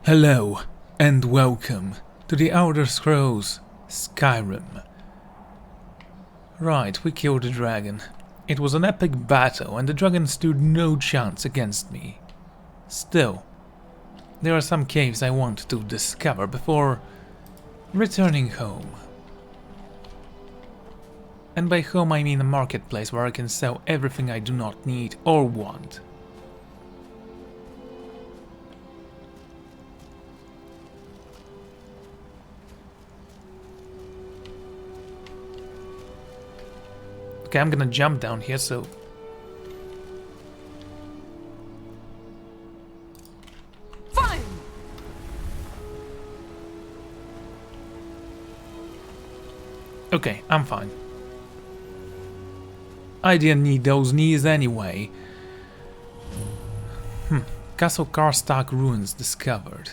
Hello and welcome to the Elder Scrolls Skyrim. Right, we killed the dragon. It was an epic battle and the dragon stood no chance against me. Still, there are some caves I want to discover before returning home. And by home I mean a marketplace where I can sell everything I do not need or want. Okay, I'm gonna jump down here, so... Fine. Okay, I'm fine. I didn't need those knees anyway. Castle Karstark ruins discovered.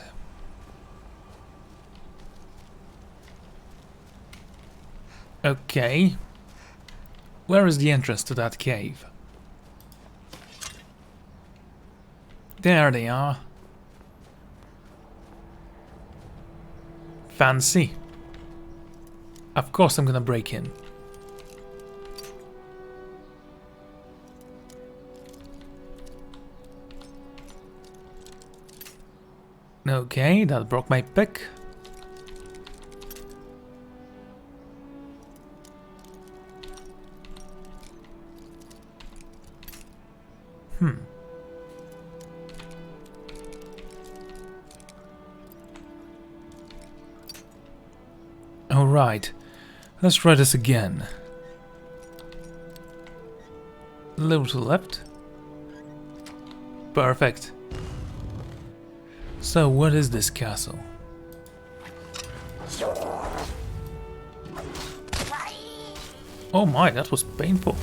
Okay. Where is the entrance to that cave? There they are. Fancy. Of course I'm gonna break in. Okay, that broke my pick. Alright, let's try this again. A little to the left. Perfect. So, what is this castle? Oh my, that was painful.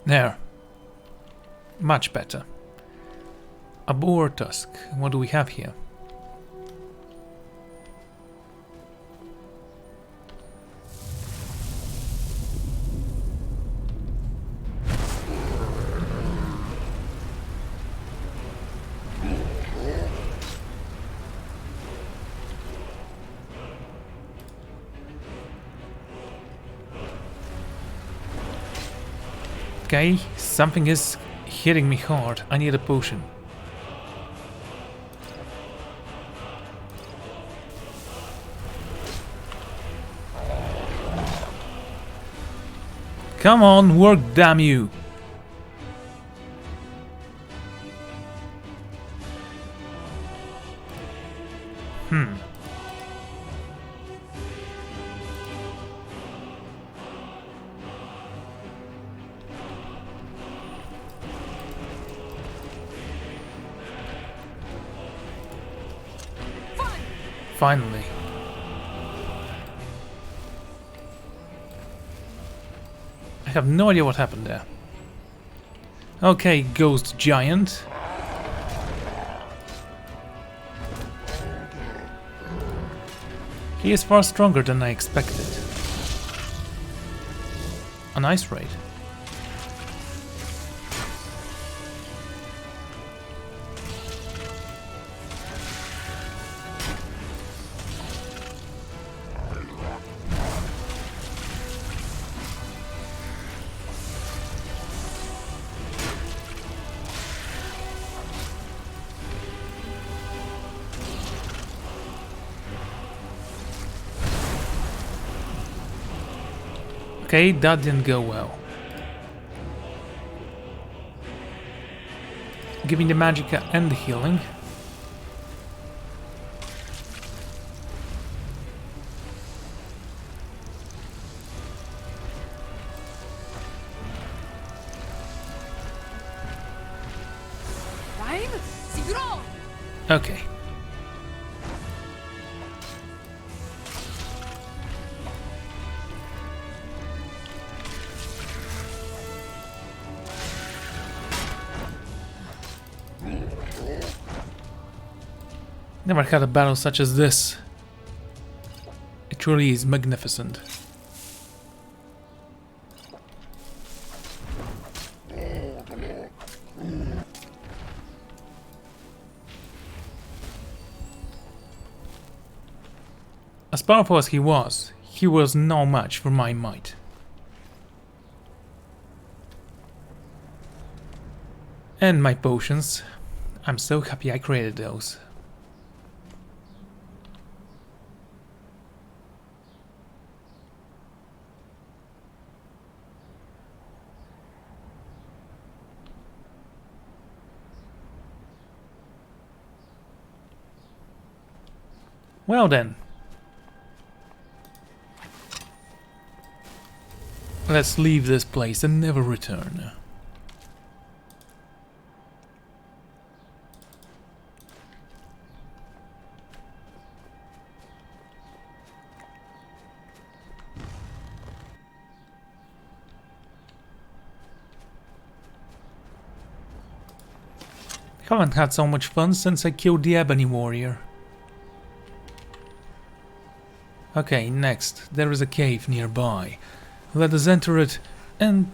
There. Much better. A boar tusk. What do we have here? Okay, something is hitting me hard. I need a potion. Come on, work, damn you! Finally. I have no idea what happened there. Okay, ghost giant. He is far stronger than I expected. A nice raid. Okay, that didn't go well. Give me the magicka and the healing. Okay. Never had a battle such as this. It truly is magnificent. As powerful as he was no match for my might. And my potions. I'm so happy I created those. Well then. Let's leave this place and never return. Haven't had so much fun since I killed the Ebony Warrior. Okay, next, there is a cave nearby. Let us enter it and...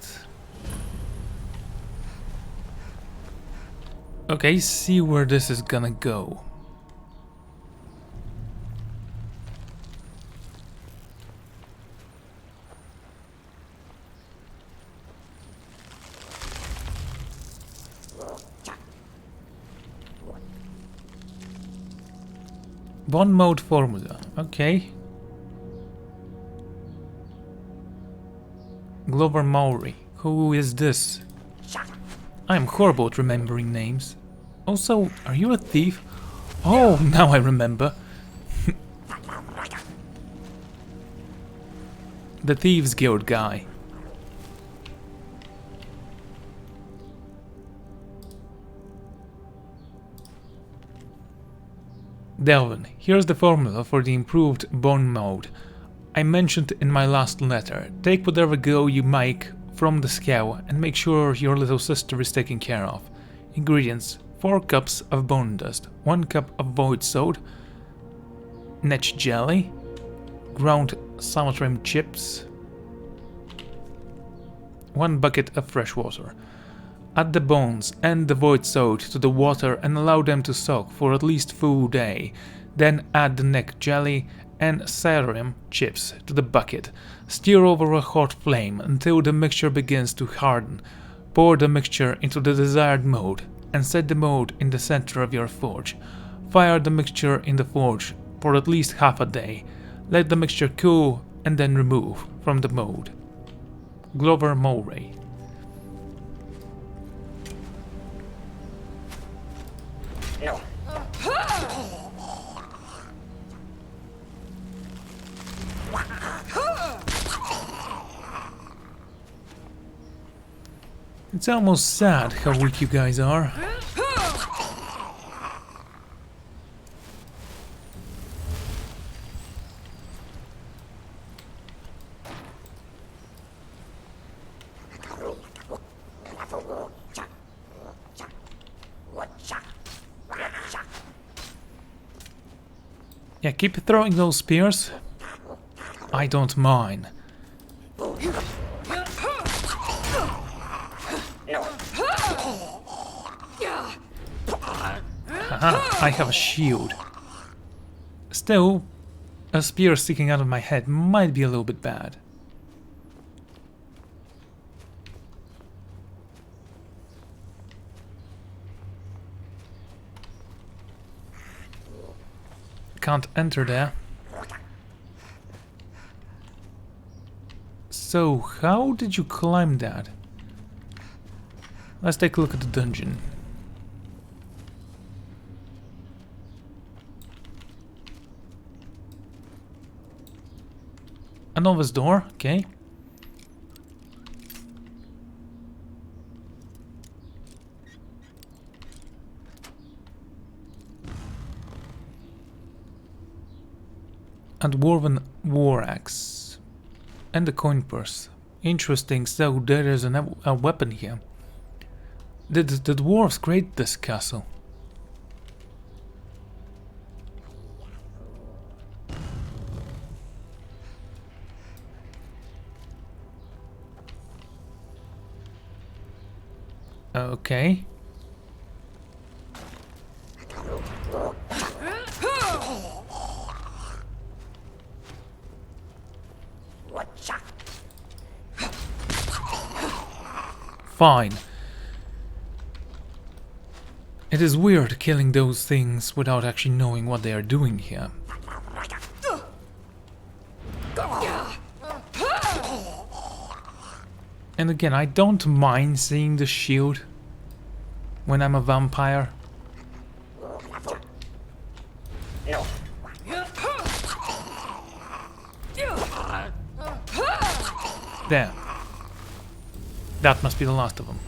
Okay, see where this is gonna go. Bond mode formula, okay. Glover Maury, who is this? I am horrible at remembering names. Also, are you a thief? Oh, now I remember. The Thieves Guild guy. Delvin, here's the formula for the improved bond mode. I mentioned in my last letter. Take whatever go you make from the scale and make sure your little sister is taken care of. Ingredients: 4 cups of bone dust, 1 cup of void salt, netch jelly, ground saltram chips, 1 bucket of fresh water. Add the bones and the void salt to the water and allow them to soak for at least full day. Then add the neck jelly and saltram chips to the bucket. Stir over a hot flame until the mixture begins to harden. Pour the mixture into the desired mold and set the mold in the center of your forge. Fire the mixture in the forge for at least half a day. Let the mixture cool and then remove from the mold. Glover Mowray. No. It's almost sad how weak you guys are. Yeah, keep throwing those spears. I don't mind. Aha, I have a shield. Still, a spear sticking out of my head might be a little bit bad. Can't enter there. So, how did you climb that? Let's take a look at the dungeon. A novice door, okay. A dwarven war axe. And a coin purse. Interesting, so there is a weapon here. Did the dwarves create this castle? Okay. Fine. It is weird killing those things without actually knowing what they are doing here. And again, I don't mind seeing the shield when I'm a vampire. No. There. That must be the last of them.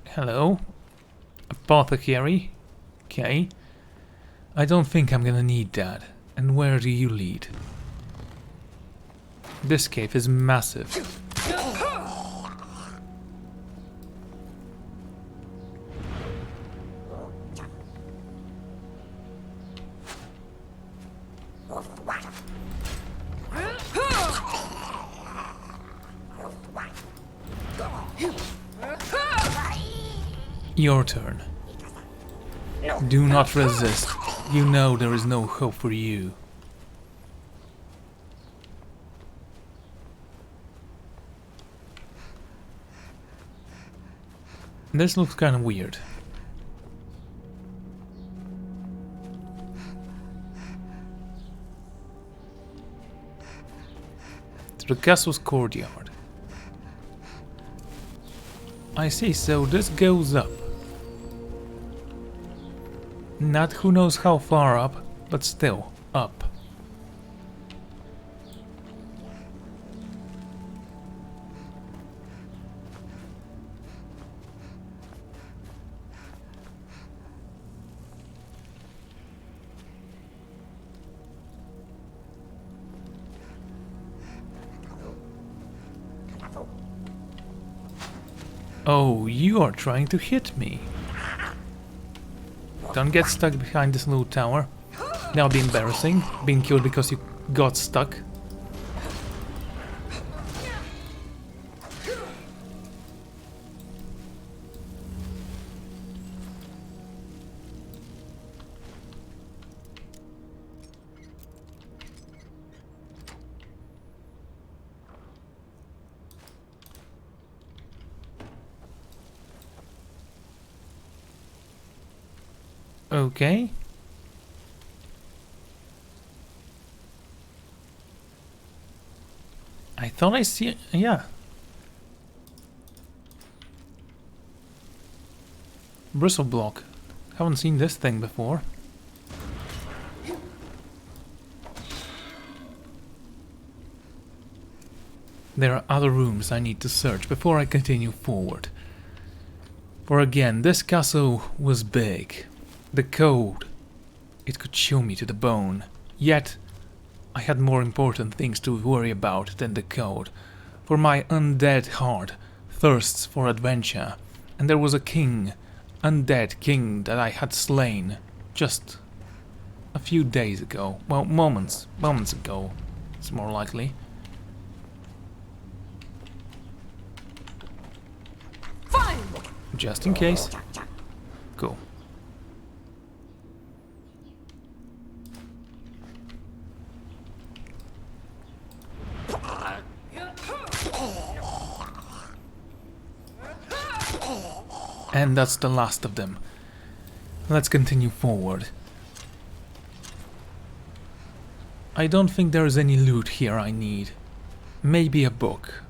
Hello. Apothecary. Okay. I don't think I'm gonna need that. And where do you lead? This cave is massive. Your turn. No. Do not resist. You know there is no hope for you. This looks kind of weird. To the castle's courtyard. I see, so this goes up. Not who knows how far up, but still up. Oh, you are trying to hit me. Don't get stuck behind this little tower. That'll be embarrassing, being killed because you got stuck. Okay. I thought I see... yeah. Bristle block. Haven't seen this thing before. There are other rooms I need to search before I continue forward. For again, this castle was big. The code, it could chill me to the bone, yet I had more important things to worry about than the code, for my undead heart thirsts for adventure, and there was a king, undead king that I had slain just a few days ago, well, moments ago, it's more likely. Fine. Just in case. Cool. And that's the last of them. Let's continue forward. I don't think there is any loot here I need. Maybe a book.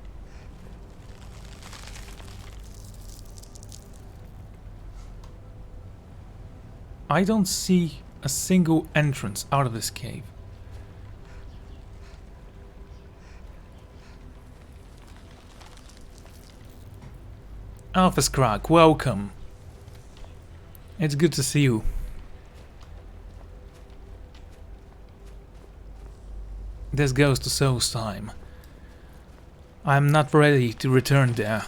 I don't see a single entrance out of this cave. Alpha Scrag, welcome. It's good to see you. This goes to Soul's time. I'm not ready to return there,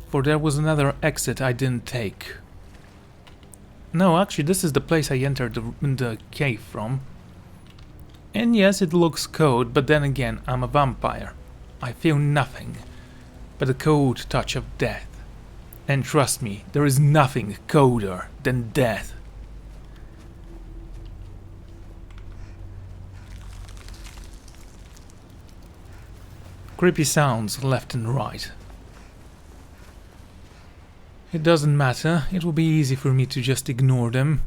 for there was another exit I didn't take. No, actually this is the place I entered the cave from. And yes, it looks cold, but then again, I'm a vampire. I feel nothing but the cold touch of death. And trust me, there is nothing colder than death. Creepy sounds left and right. It doesn't matter, it will be easy for me to just ignore them.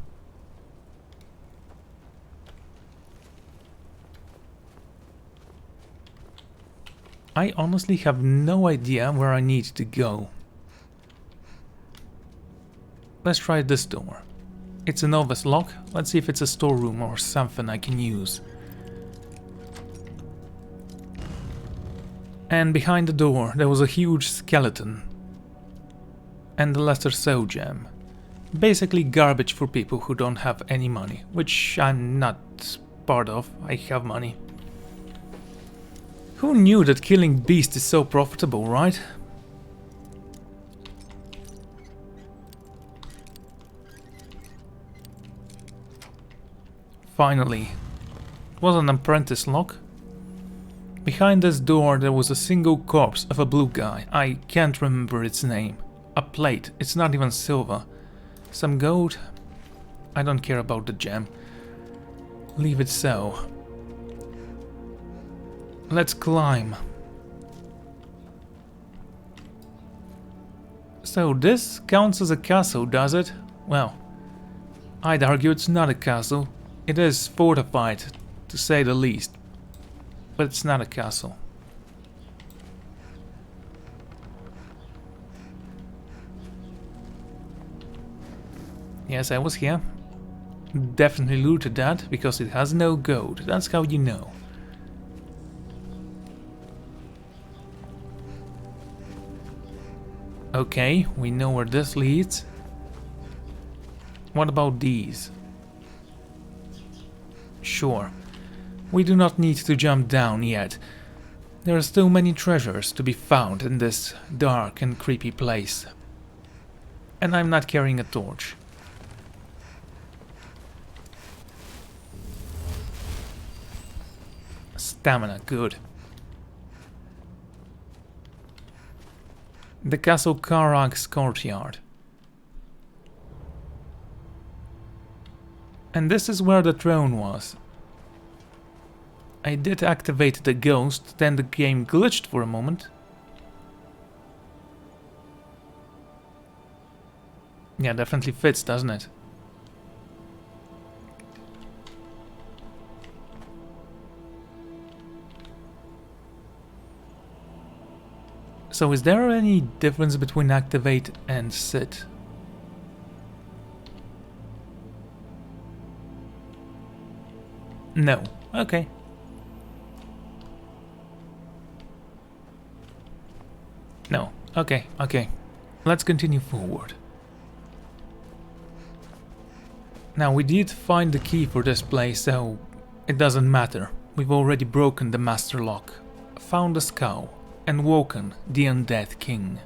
I honestly have no idea where I need to go. Let's try this door. It's a novice lock. Let's see if it's a storeroom or something I can use. And behind the door there was a huge skeleton. And the lesser soul gem. Basically garbage for people who don't have any money, which I'm not part of. I have money. Who knew that killing beasts is so profitable, right? Finally. It was an apprentice lock. Behind this door there was a single corpse of a blue guy. I can't remember its name. A plate. It's not even silver. Some gold. I don't care about the gem. Leave it so. Let's climb. So this counts as a castle, does it? Well, I'd argue it's not a castle. It is fortified, to say the least. But it's not a castle. Yes, I was here. Definitely looted that, because it has no gold. That's how you know. Okay, we know where this leads. What about these? Sure. We do not need to jump down yet. There are still many treasures to be found in this dark and creepy place. And I'm not carrying a torch. Stamina, good. The Castle Karag's courtyard. And this is where the throne was. I did activate the ghost, then the game glitched for a moment. Yeah, definitely fits, doesn't it? So is there any difference between activate and sit? No. Okay. No. Okay, okay. Let's continue forward. Now we did find the key for this place, so it doesn't matter. We've already broken the master lock, found the skull, and woken the undead king.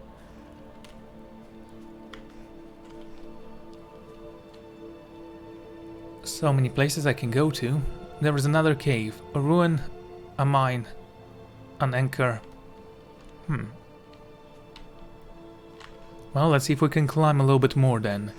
So many places I can go to. There is another cave, a ruin, a mine, an anchor. Well, let's see if we can climb a little bit more then.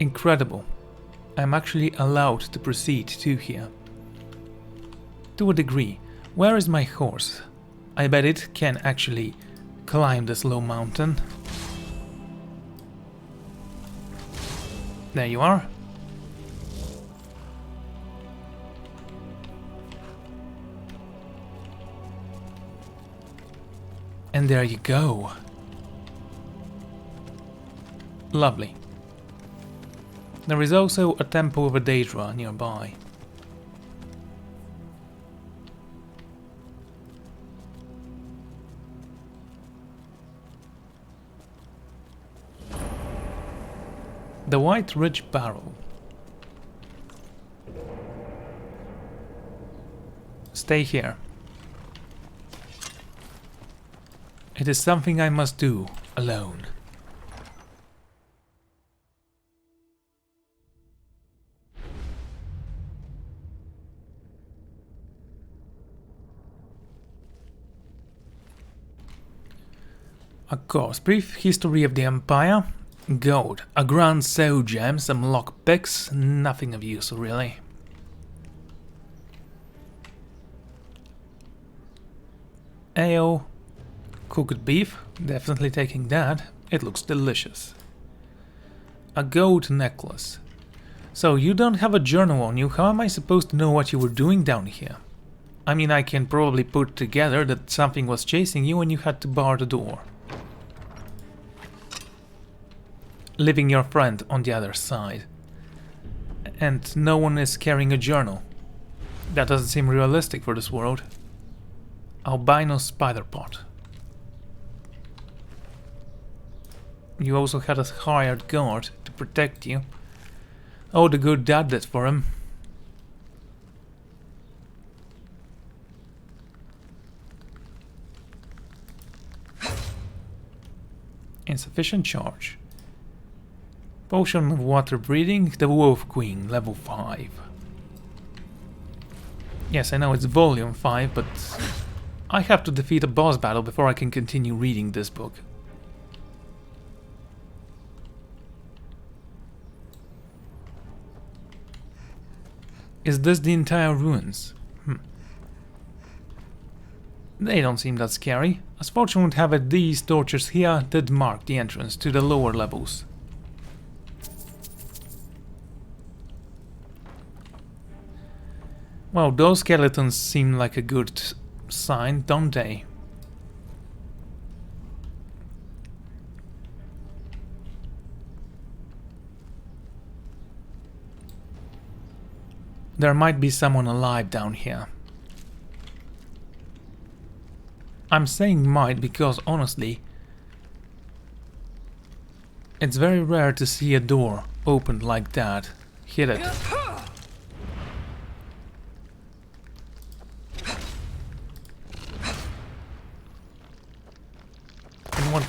Incredible. I'm actually allowed to proceed to here. To a degree. Where is my horse? I bet it can actually climb this low mountain. There you are. And there you go. Lovely. There is also a temple of a Daedra nearby. The White Ridge Barrow. Stay here. It is something I must do alone. Of course, brief history of the Empire. Gold, a grand soul gem, some lockpicks, nothing of use really. Ale, cooked beef, definitely taking that, it looks delicious. A gold necklace. So you don't have a journal on you, how am I supposed to know what you were doing down here? I mean, I can probably put together that something was chasing you and you had to bar the door. Leaving your friend on the other side. And no one is carrying a journal. That doesn't seem realistic for this world. Albino spider pot. You also had a hired guard to protect you. Oh, the good dad did for him. Insufficient charge. Potion of water breathing, the Wolf Queen, level 5. Yes, I know it's volume 5, but I have to defeat a boss battle before I can continue reading this book. Is this the entire ruins? They don't seem that scary. As fortune would have it, these torches here did mark the entrance to the lower levels. Well, those skeletons seem like a good sign, don't they? There might be someone alive down here. I'm saying might because, honestly, it's very rare to see a door opened like that. Hit it. And what?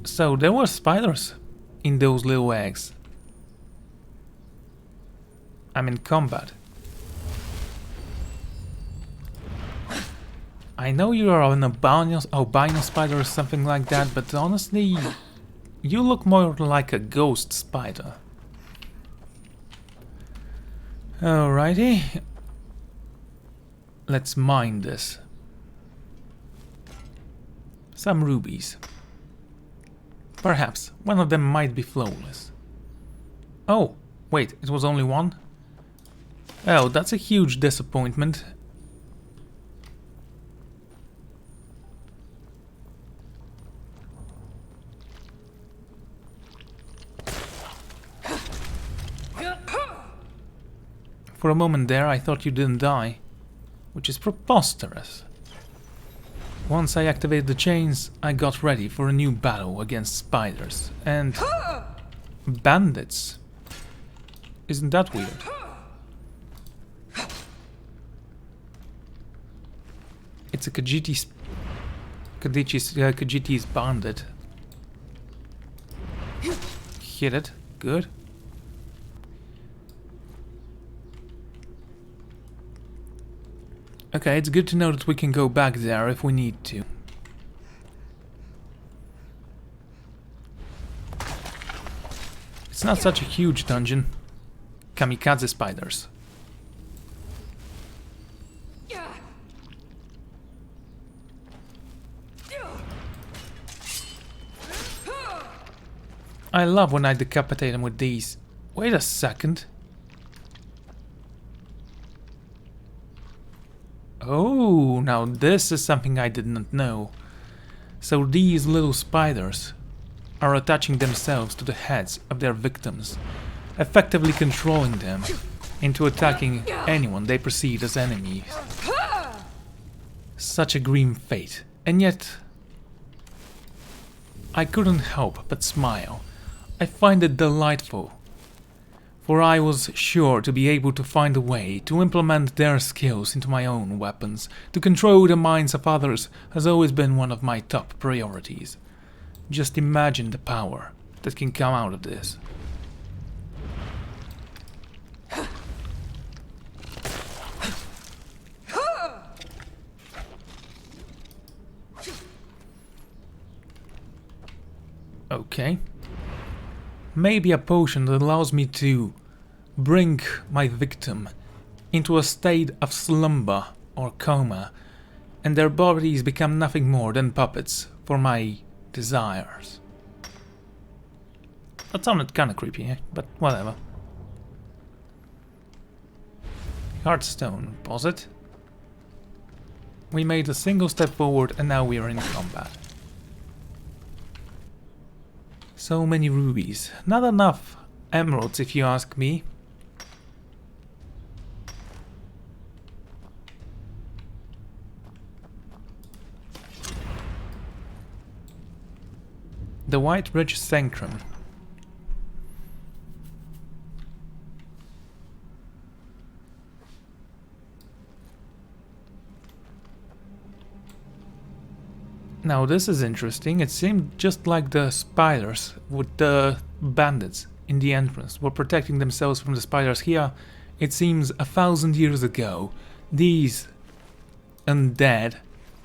So there were spiders in those little eggs. I'm in combat. I know you are an albino spider or something like that, but honestly, you look more like a ghost spider. Alrighty. Let's mine this. Some rubies. Perhaps one of them might be flawless. Oh, wait, it was only one? Oh, that's a huge disappointment. For a moment there, I thought you didn't die, which is preposterous. Once I activated the chains, I got ready for a new battle against spiders and bandits. Isn't that weird? It's a Khajiit's bandit. Hit it. Good. Okay, it's good to know that we can go back there if we need to. It's not such a huge dungeon. Kamikaze spiders. I love when I decapitate them with these. Wait a second. Oh, now this is something I did not know. So these little spiders are attaching themselves to the heads of their victims, effectively controlling them into attacking anyone they perceive as enemies. Such a grim fate, and yet I couldn't help but smile. I find it delightful, for I was sure to be able to find a way to implement their skills into my own weapons. To control the minds of others has always been one of my top priorities. Just imagine the power that can come out of this. Okay. Maybe a potion that allows me to bring my victim into a state of slumber or coma, and their bodies become nothing more than puppets for my desires. That sounded kinda creepy, eh? But whatever. Heartstone, pause it. We made a single step forward and now we are in combat. So many rubies. Not enough emeralds if you ask me. The White Ridge Sanctum. Now this is interesting. It seemed just like the spiders with the bandits in the entrance were protecting themselves from the spiders here. It seems 1,000 years ago these undead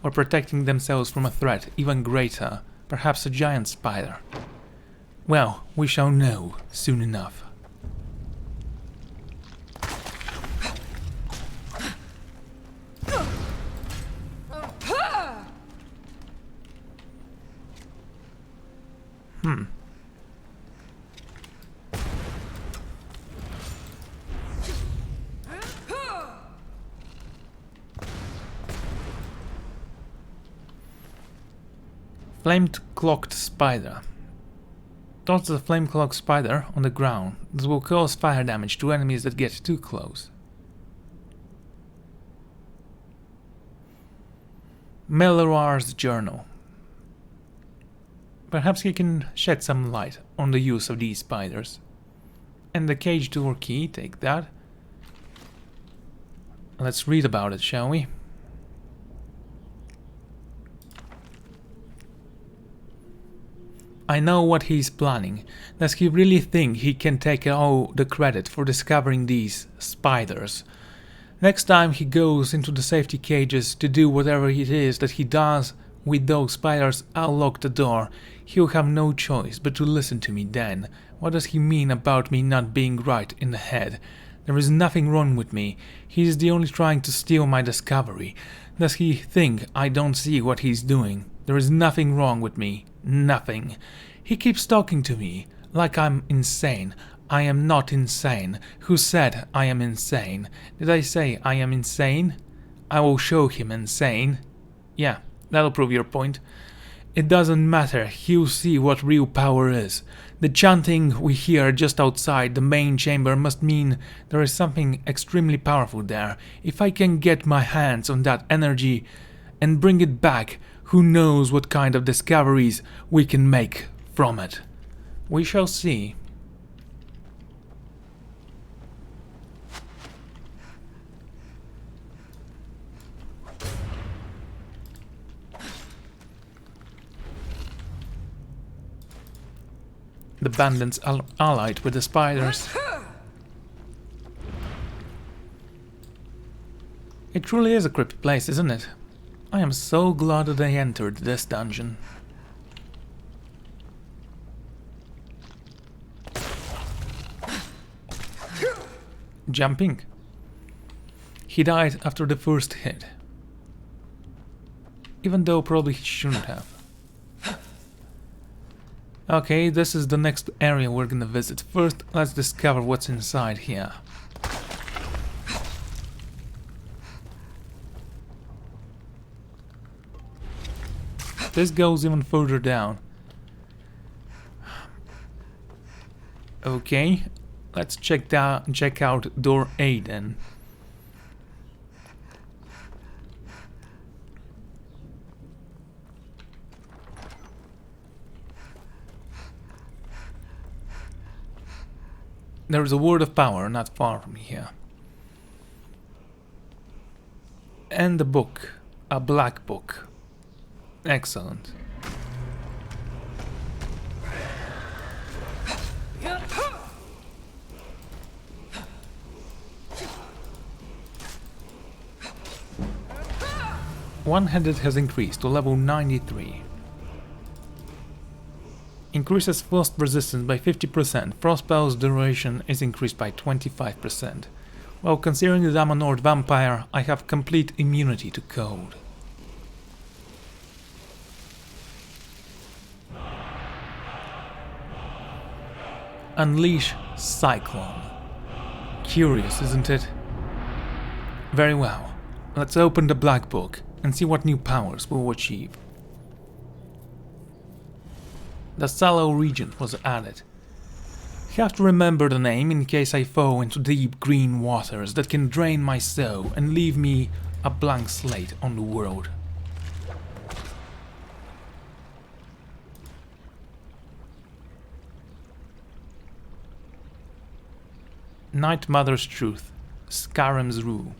were protecting themselves from a threat even greater, perhaps a giant spider. Well, we shall know soon enough. Flame-cloaked spider. Toss the flame-cloaked spider on the ground. This will cause fire damage to enemies that get too close. Melorar's journal. Perhaps he can shed some light on the use of these spiders. And the cage door key, take that. Let's read about it, shall we? I know what he's planning. Does he really think he can take all the credit for discovering these spiders? Next time he goes into the safety cages to do whatever it is that he does with those spiders, I'll lock the door. He'll have no choice but to listen to me then. What does he mean about me not being right in the head? There is nothing wrong with me. He is only trying to steal my discovery. Does he think I don't see what he's doing? There is nothing wrong with me. Nothing. He keeps talking to me like I'm insane. I am not insane. Who said I am insane? Did I say I am insane? I will show him insane. Yeah, that'll prove your point. It doesn't matter. He'll see what real power is. The chanting we hear just outside the main chamber must mean there is something extremely powerful there. If I can get my hands on that energy and bring it back, who knows what kind of discoveries we can make from it. We shall see. The bandits are allied with the spiders. It truly is a creepy place, isn't it? I am so glad that I entered this dungeon. Jumping. He died after the first hit. Even though probably he shouldn't have. Okay, this is the next area we're gonna visit. First, let's discover what's inside here. This goes even further down. Okay, let's check out door A then. There is a word of power not far from here. And a book. A black book. Excellent. One-handed has increased to level 93. Increases frost resistance by 50%. Frostspell's duration is increased by 25%. Well, considering that I'm a Nord vampire, I have complete immunity to cold. Unleash Cyclone. Curious, isn't it? Very well. Let's open the Black Book and see what new powers we'll achieve. The Sallow region was added. You have to remember the name in case I fall into deep green waters that can drain my soul and leave me a blank slate on the world. Night Mother's Truth. Skyrim's Rule.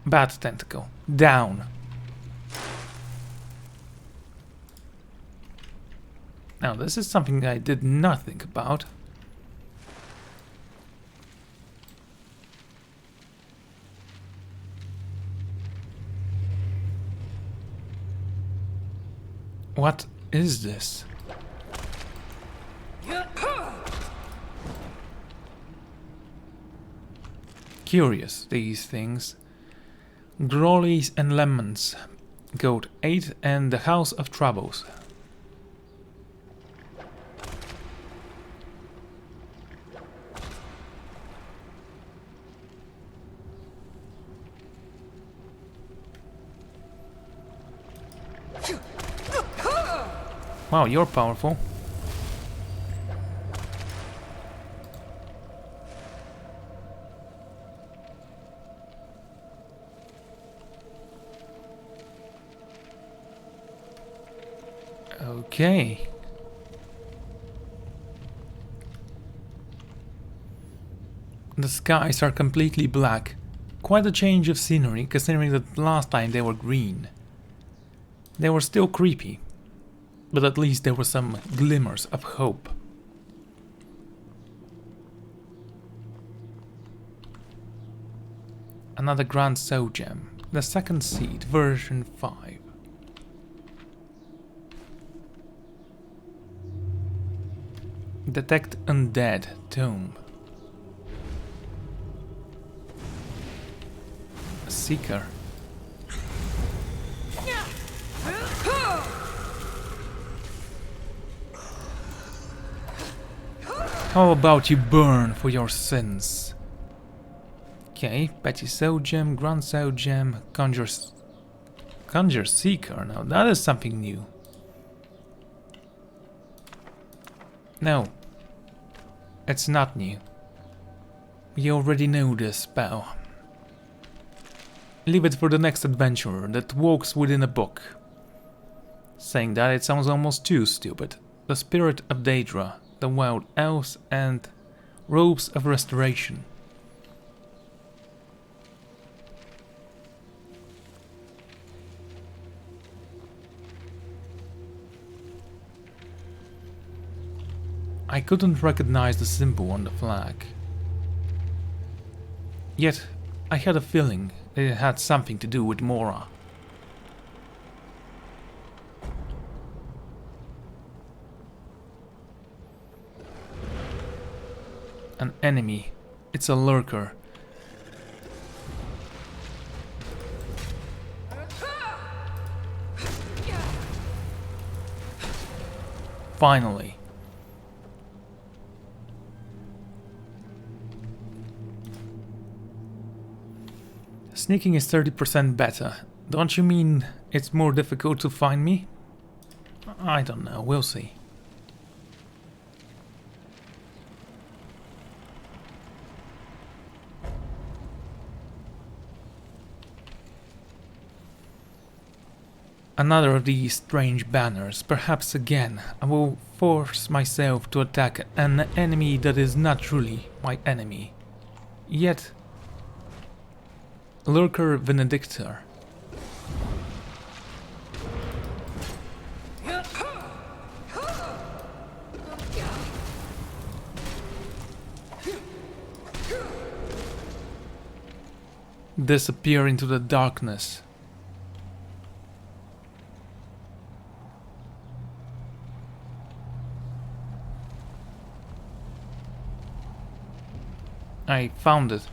Bat Tentacle. Down. Now this is something I did not think about. What is this? Curious, these things. Grollies and Lemons. Goat 8 and the House of Troubles. Wow, you're powerful. Okay. The skies are completely black. Quite a change of scenery, considering that last time they were green. They were still creepy, but at least there were some glimmers of hope. Another Grand Soul Gem, the second seed, version 5. Detect Undead Tome. A Seeker. How about you burn for your sins? Okay, Petty Soul Gem, Grand Soul Gem, Conjure Seeker. Now that is something new. No, it's not new. You already know this spell. Leave it for the next adventurer that walks within a book. Saying that, it sounds almost too stupid. The Spirit of Daedra, the Wild Elves, and Robes of Restoration. I couldn't recognize the symbol on the flag. Yet, I had a feeling that it had something to do with Mora. An enemy. It's a lurker. Finally. Sneaking is 30% better. Don't you mean it's more difficult to find me? I don't know, we'll see. Another of these strange banners. Perhaps again I will force myself to attack an enemy that is not truly my enemy. Yet Lurker Benedictor. disappear into the darkness. I found it.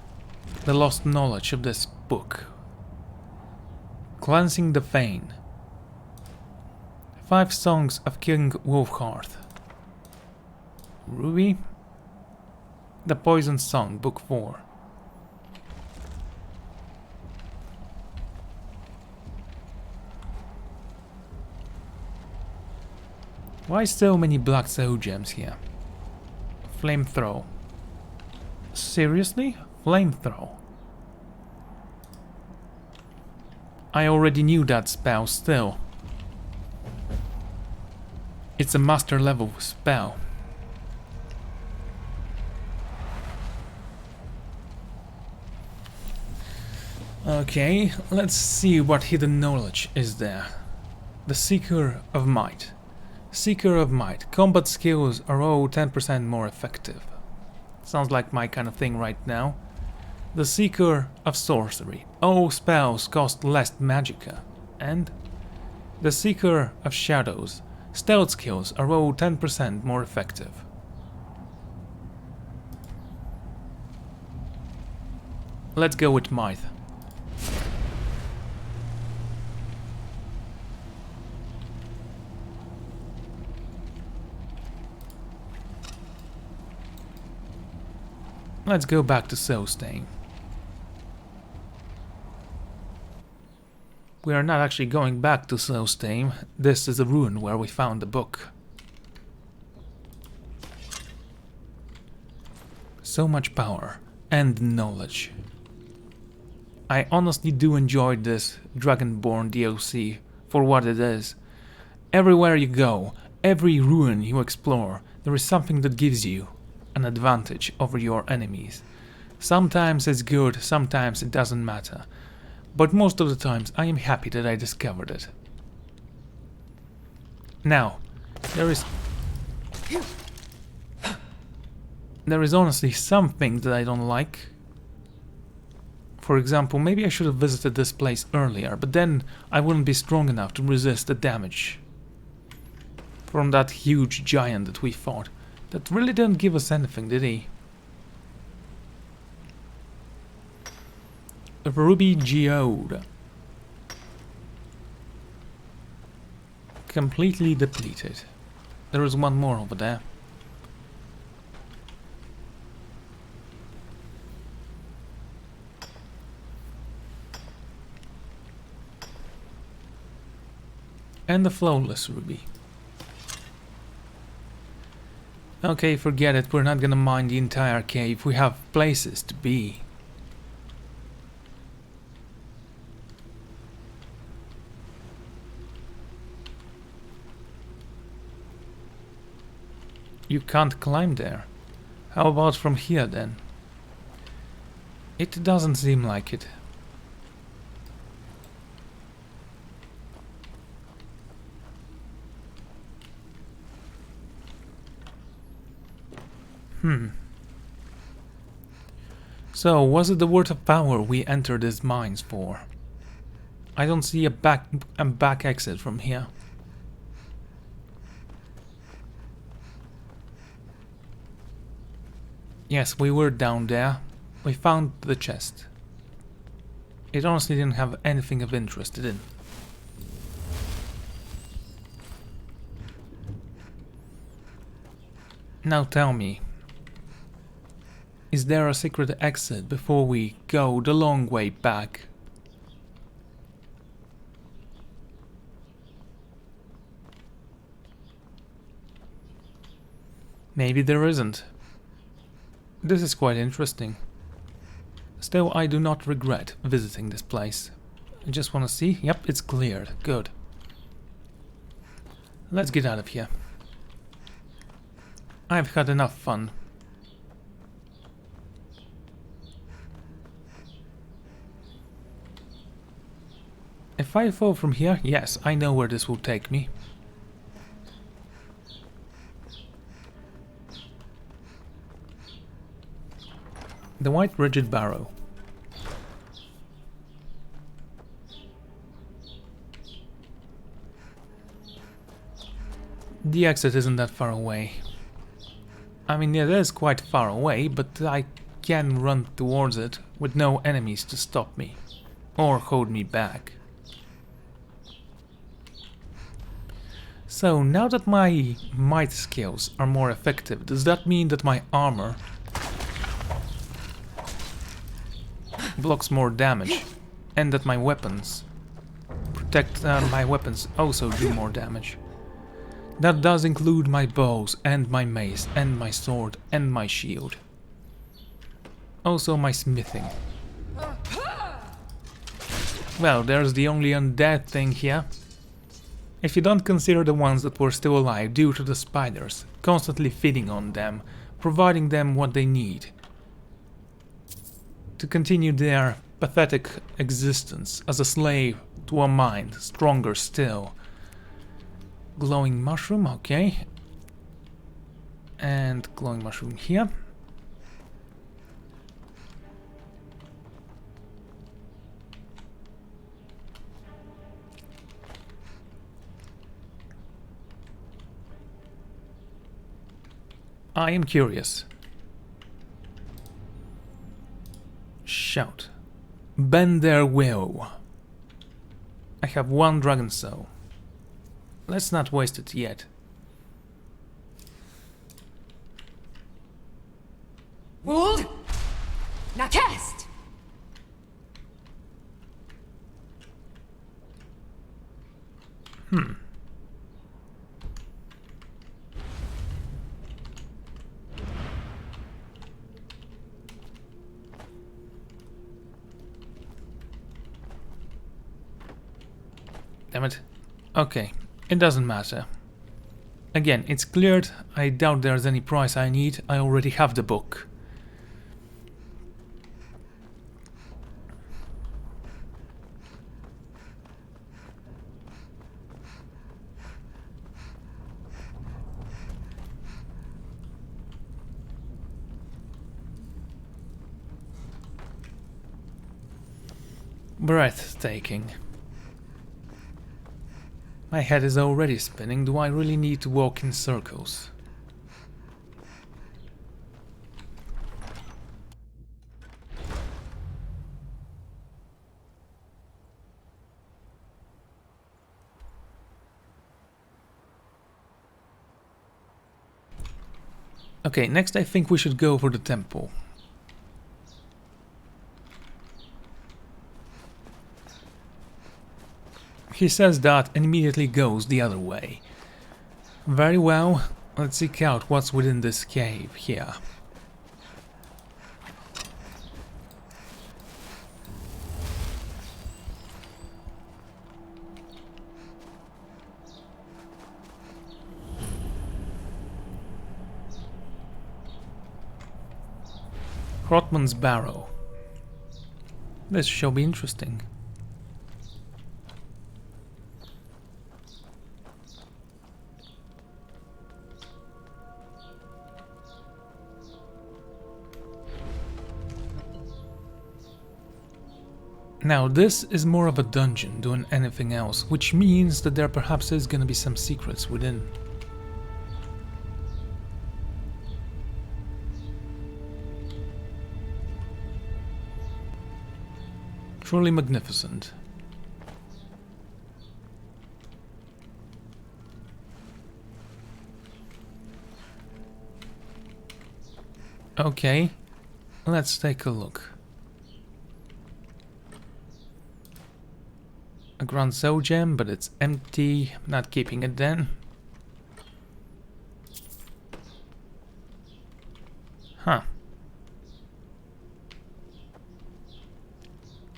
The lost knowledge of this book. Cleansing the Vein. 5 Songs of King Wolfhearth. Ruby. The Poison Song, Book 4. Why so many black soul gems here? Flamethrow. Seriously? Flamethrow? I already knew that spell still. It's a master level spell. Okay, let's see what hidden knowledge is there. The Seeker of Might. Seeker of Might. Combat skills are all 10% more effective. Sounds like my kind of thing right now. The Seeker of Sorcery. All spells cost less magicka. And the Seeker of Shadows. Stealth skills are all 10% more effective. Let's go with Might. Let's go back to Soulstain. We are not actually going back to Soulstain. This is a ruin where we found the book. So much power and knowledge. I honestly do enjoy this Dragonborn DLC for what it is. Everywhere you go, every ruin you explore, there is something that gives you an advantage over your enemies. Sometimes it's good, sometimes it doesn't matter. But most of the times I am happy that I discovered it. Now, there is honestly something that I don't like. For example, maybe I should have visited this place earlier, but then I wouldn't be strong enough to resist the damage from that huge giant that we fought. That really didn't give us anything, did he? A ruby geode. Completely depleted. There is one more over there. And the flawless ruby. Okay, forget it, we're not gonna mine the entire cave, we have places to be. You can't climb there. How about from here then? It doesn't seem like it. So, was it the word of power we entered these mines for? I don't see a back exit from here. Yes, we were down there. We found the chest. It honestly didn't have anything of interest, did it? Now tell me, is there a secret exit before we go the long way back? Maybe there isn't. This is quite interesting. Still, I do not regret visiting this place. I just want to see. Yep, it's cleared. Good. Let's get out of here. I've had enough fun. If I fall from here, yes, I know where this will take me. The white rigid barrow. The exit isn't that far away. I mean, it is quite far away, but I can run towards it with no enemies to stop me or hold me back. So, now that my might skills are more effective, does that mean that my armor blocks more damage and that my weapons also do more damage? That does include my bows and my mace and my sword and my shield. Also my smithing. Well, there's the only undead thing here. If you don't consider the ones that were still alive due to the spiders, constantly feeding on them, providing them what they need to continue their pathetic existence as a slave to a mind stronger still. Glowing mushroom, okay. And glowing mushroom here. I am curious. Shout. Bend their will. I have one dragon soul. Let's not waste it yet. Ruled. Now cast. Damn it. Okay, it doesn't matter. Again, it's cleared. I doubt there's any price I need. I already have the book. Breathtaking. My head is already spinning. Do I really need to walk in circles? Okay, next I think we should go for the temple. He says that and immediately goes the other way. Very well, let's seek out what's within this cave here. Rotman's Barrow. This shall be interesting. Now this is more of a dungeon than anything else, which means that there perhaps is gonna be some secrets within. Truly magnificent. Okay, let's take a look. A Grand Soul Gem, but it's empty. Not keeping it then. Huh.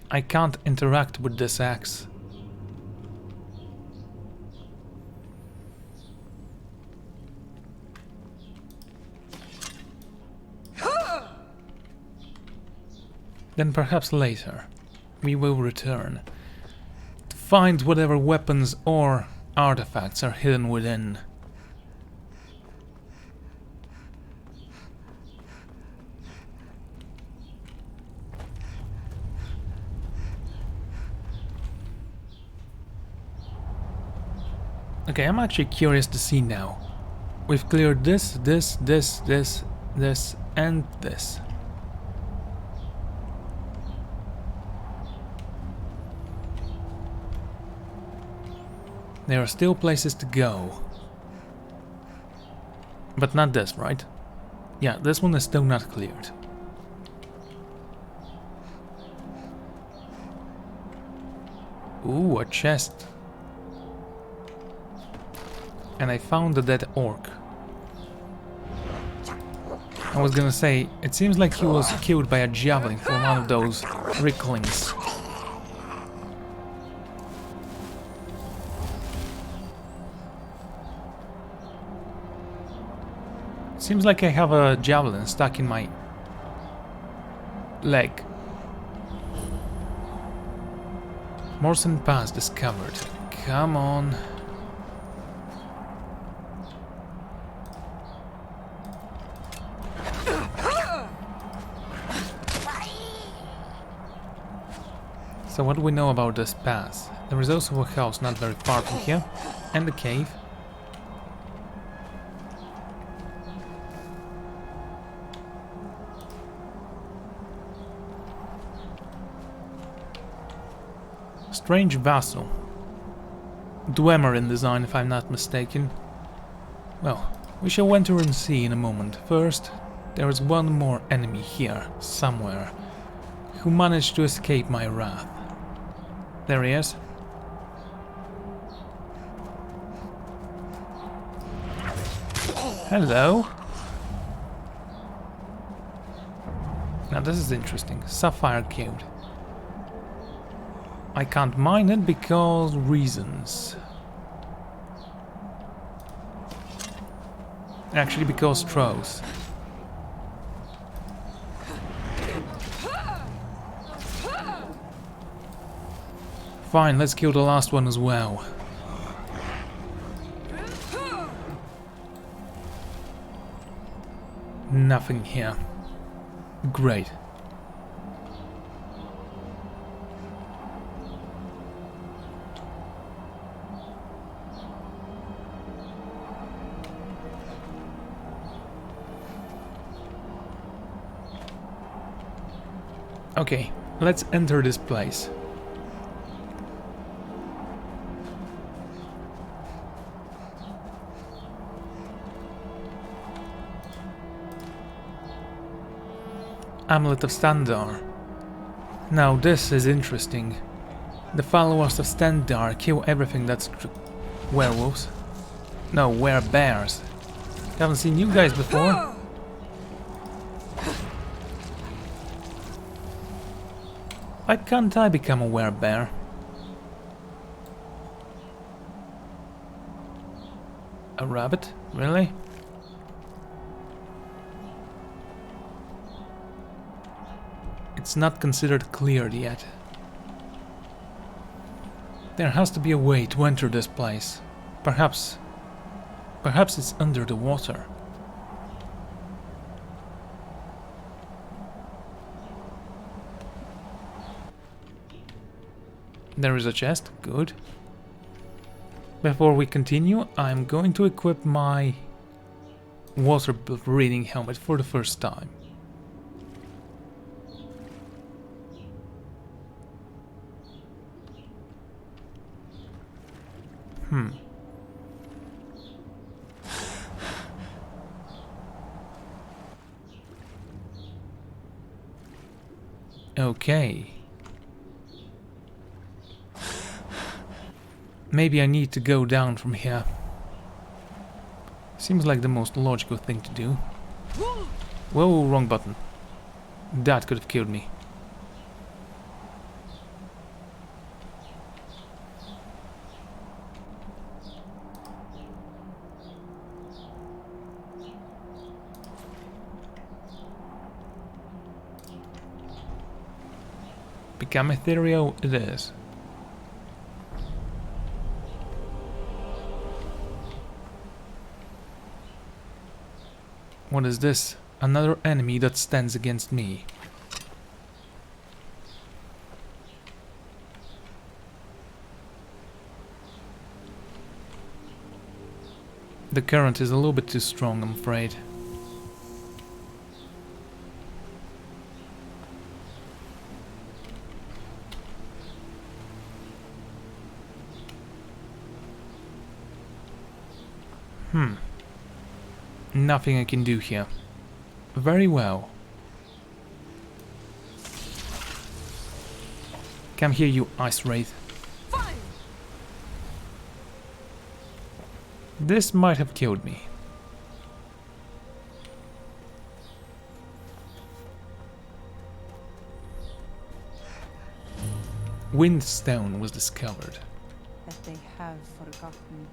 I can't interact with this axe. Then perhaps later we will return to find whatever weapons or artifacts are hidden within. Okay, I'm actually curious to see now. We've cleared this, this, and this. There are still places to go. But not this, right? Yeah, this one is still not cleared. Ooh, a chest. And I found the dead orc. I was gonna say, it seems like he was killed by a javelin from one of those ricklings. Seems like I have a javelin stuck in my leg. Morsen Pass discovered. Come on. So what do we know about this pass? There is also a house not very far from here, and a cave. Strange vassal. Dremor in design, if I'm not mistaken. Well, we shall enter and see in a moment. First, there is one more enemy here, somewhere, who managed to escape my wrath. There he is. Hello. Now this is interesting. Sapphire code. I can't mine it because reasons. Actually, because trolls. Fine, let's kill the last one as well. Nothing here. Great. Okay, let's enter this place. Amulet of Standar. Now this is interesting. The followers of Standar kill everything that's werewolves. No, werebears. Haven't seen you guys before. Why can't I become a werebear? A rabbit? Really? It's not considered cleared yet. There has to be a way to enter this place. Perhaps it's under the water. There is a chest, good. Before we continue, I'm going to equip my water breathing helmet for the first time. Okay. Maybe I need to go down from here. Seems like the most logical thing to do. Whoa, wrong button. That could have killed me. Become ethereal it is. What is this? Another enemy that stands against me. The current is a little bit too strong, I'm afraid. Nothing I can do here. Very well. Come here, you ice wraith. Fine. This might have killed me. Windstone was discovered. That they have forgotten.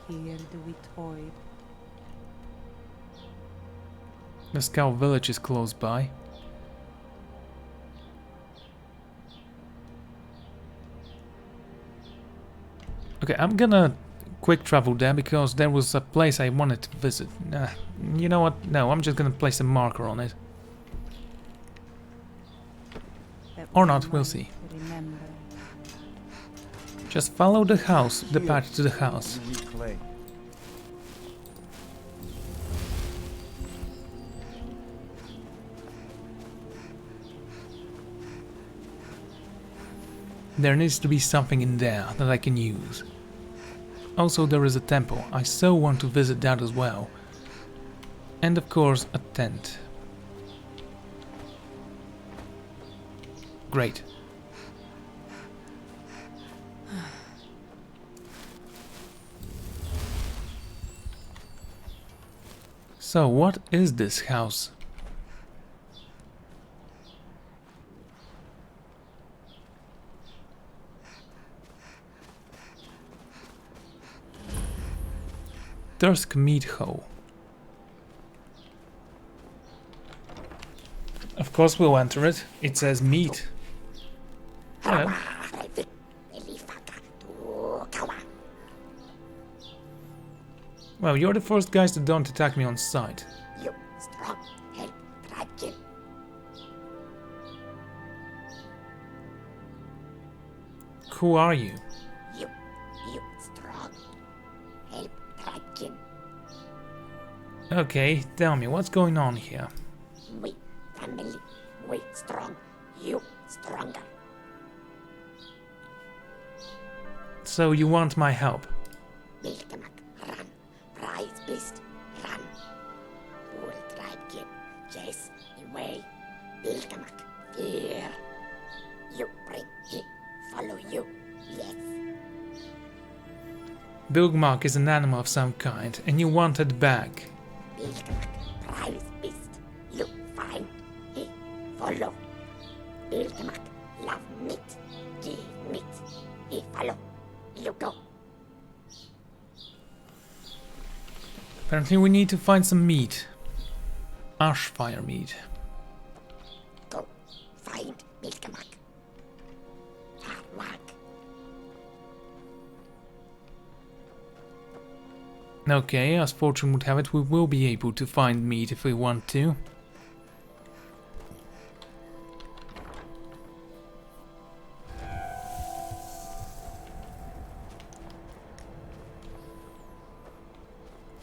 Here do we toil. The Scout village is close by. Okay, I'm gonna quick travel there because there was a place I wanted to visit. You know what? No, I'm just gonna place a marker on it. That Or we not, we'll might see. Remember. Just follow the house, the path to the house. There needs to be something in there that I can use. Also, there is a temple. I so want to visit that as well. And of course, a tent. Great. So, what is this house? Thirsk meat hoe. Of course we'll enter it. It says meat. Hello. Well, you're the first guys that don't attack me on sight. You strong help dragon. Who are you? You strong help dragon. Okay, tell me, what's going on here? We family, we strong, you stronger. So you want my help? Bilkamak, run. Prize beast, run. Bull dragon, chase away. Bilkamak, fear. You bring it, follow you, yes. Bilgmark is an animal of some kind, and you want it back. Bilkamak, prize beast, you find it, follow. Bilkamak, love meat, give meat, he follow, you go. Apparently we need to find some meat. Ashfire meat. Go, find Bilkamak. Hard work. Okay, as fortune would have it, we will be able to find meat if we want to.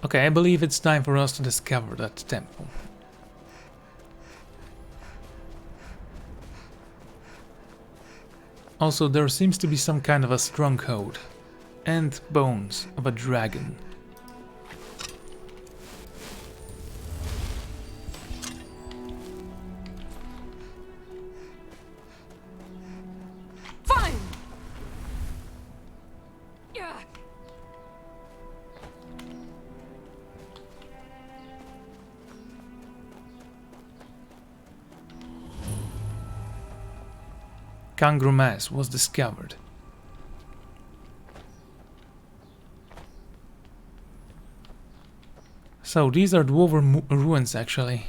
Okay, I believe it's time for us to discover that temple. Also, there seems to be some kind of a stronghold and bones of a dragon. Fine. Yeah. Kangromass was discovered. So these are dwarven ruins actually.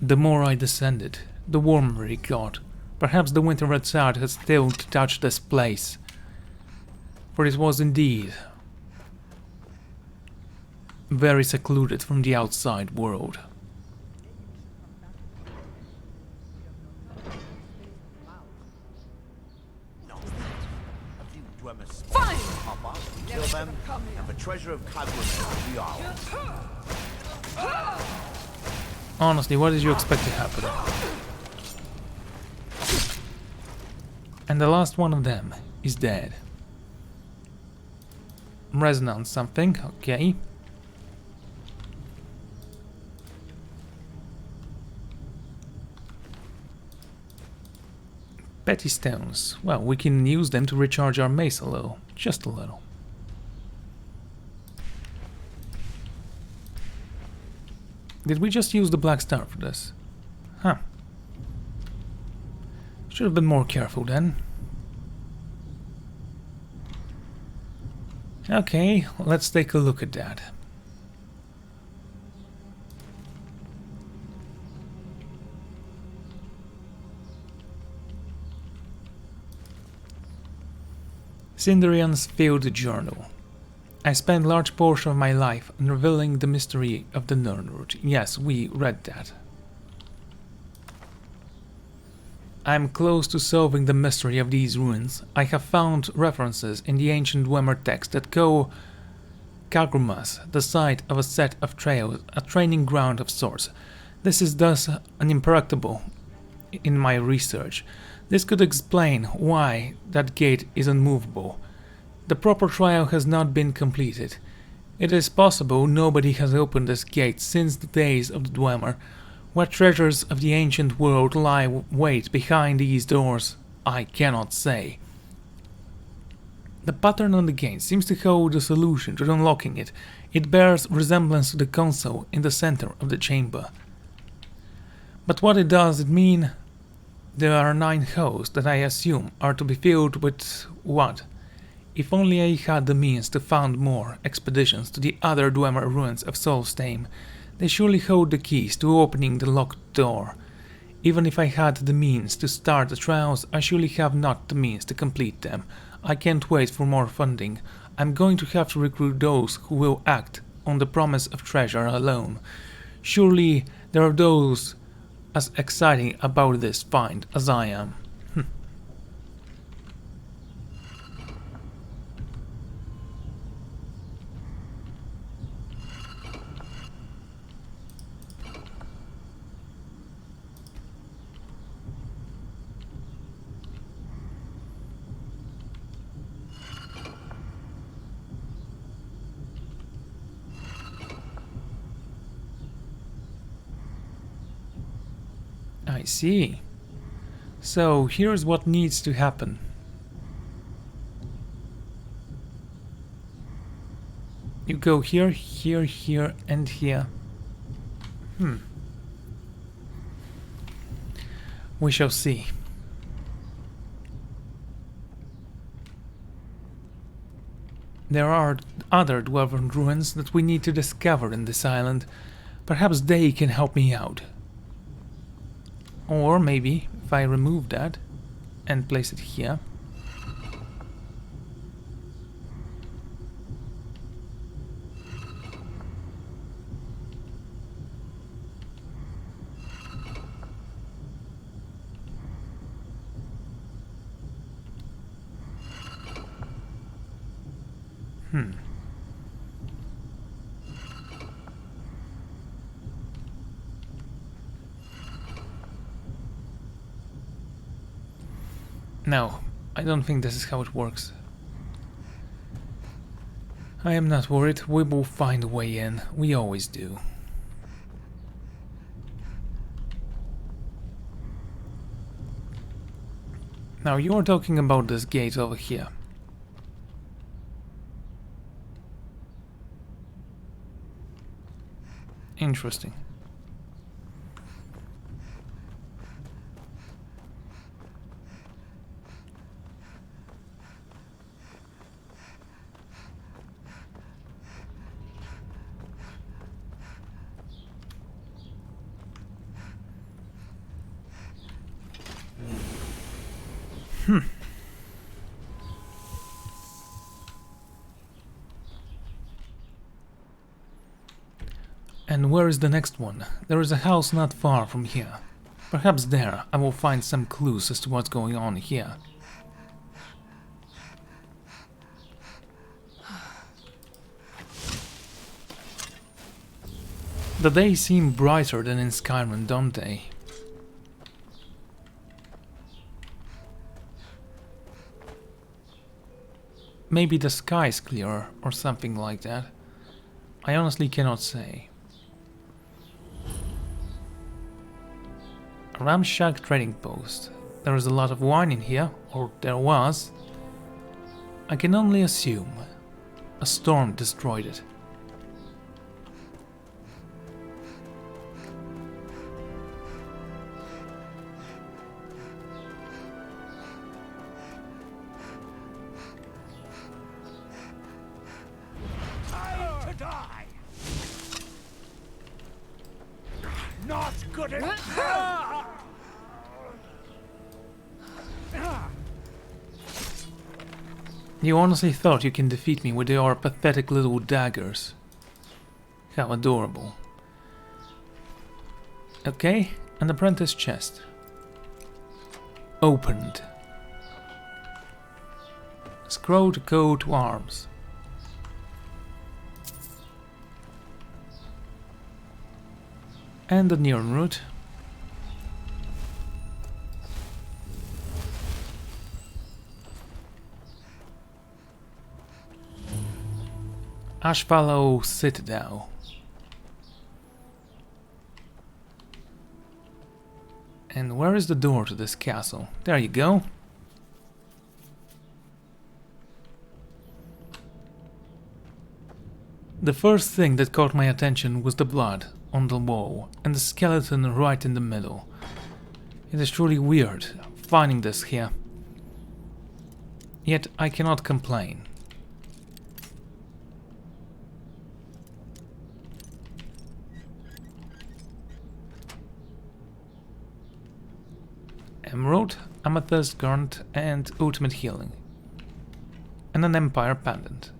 The more I descended, the warmer it got. Perhaps the winter outside had still to touch this place. For it was indeed very secluded from the outside world. treasure of Kagura be ours. Honestly, what did you expect to happen? And the last one of them is dead. Resonance something, okay. Petty stones. Well, we can use them to recharge our mace a little. Just a little. Did we just use the black star for this? Huh. Should have been more careful then. Okay, let's take a look at that. Cinderian's Field Journal. I spent a large portion of my life unraveling the mystery of the Nirnroot. Yes, we read that. I am close to solving the mystery of these ruins. I have found references in the ancient Dremore text that call Kagrumas the site of a set of trails, a training ground of sorts. This is thus unimperactable in my research. This could explain why that gate is unmovable. The proper trial has not been completed. It is possible nobody has opened this gate since the days of the Dremore. What treasures of the ancient world lie wait behind these doors, I cannot say. The pattern on the gate seems to hold the solution to unlocking it. It bears resemblance to the console in the center of the chamber. But what does it mean? There are 9 holes that I assume are to be filled with what? If only I had the means to found more expeditions to the other Dremore ruins of Solstheim, they surely hold the keys to opening the locked door. Even if I had the means to start the trials, I surely have not the means to complete them. I can't wait for more funding. I'm going to have to recruit those who will act on the promise of treasure alone. Surely there are those as exciting about this find as I am. I see. So here's what needs to happen. You go here, here, here, and here. We shall see. There are other dwarven ruins that we need to discover in this island. Perhaps they can help me out. Or maybe, if I remove that and place it here. No, I don't think this is how it works. I am not worried, we will find a way in, we always do. Now you're talking about this gate over here. Interesting. And where is the next one? There is a house not far from here. Perhaps there I will find some clues as to what's going on here. The days seem brighter than in Skyrim, don't they? Maybe the sky's clearer or something like that. I honestly cannot say. A ramshack trading post. There is a lot of wine in here, or there was. I can only assume a storm destroyed it. Time to die. Not good enough. You honestly thought you can defeat me with your pathetic little daggers. How adorable. Okay, an apprentice chest. Opened. Scroll to go to arms. And the neuron root. Ashfallow Citadel. And where is the door to this castle? There you go. The first thing that caught my attention was the blood on the wall and the skeleton right in the middle. It is truly weird finding this here. Yet I cannot complain. Emerald, amethyst garnet and ultimate healing. And an empire pendant.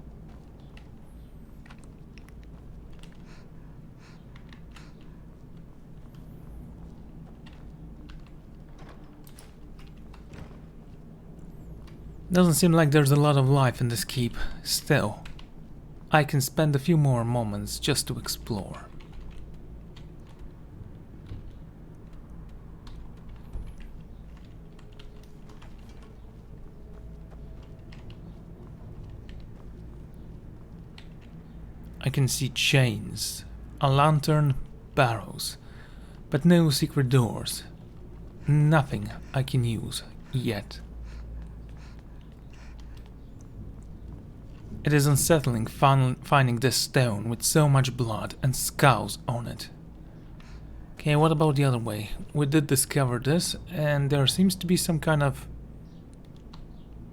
Doesn't seem like there's a lot of life in this keep. Still, I can spend a few more moments just to explore. I can see chains, a lantern, barrows, but no secret doors. Nothing I can use yet. It is unsettling finding this stone with so much blood and skulls on it. Okay, what about the other way? We did discover this, and there seems to be some kind of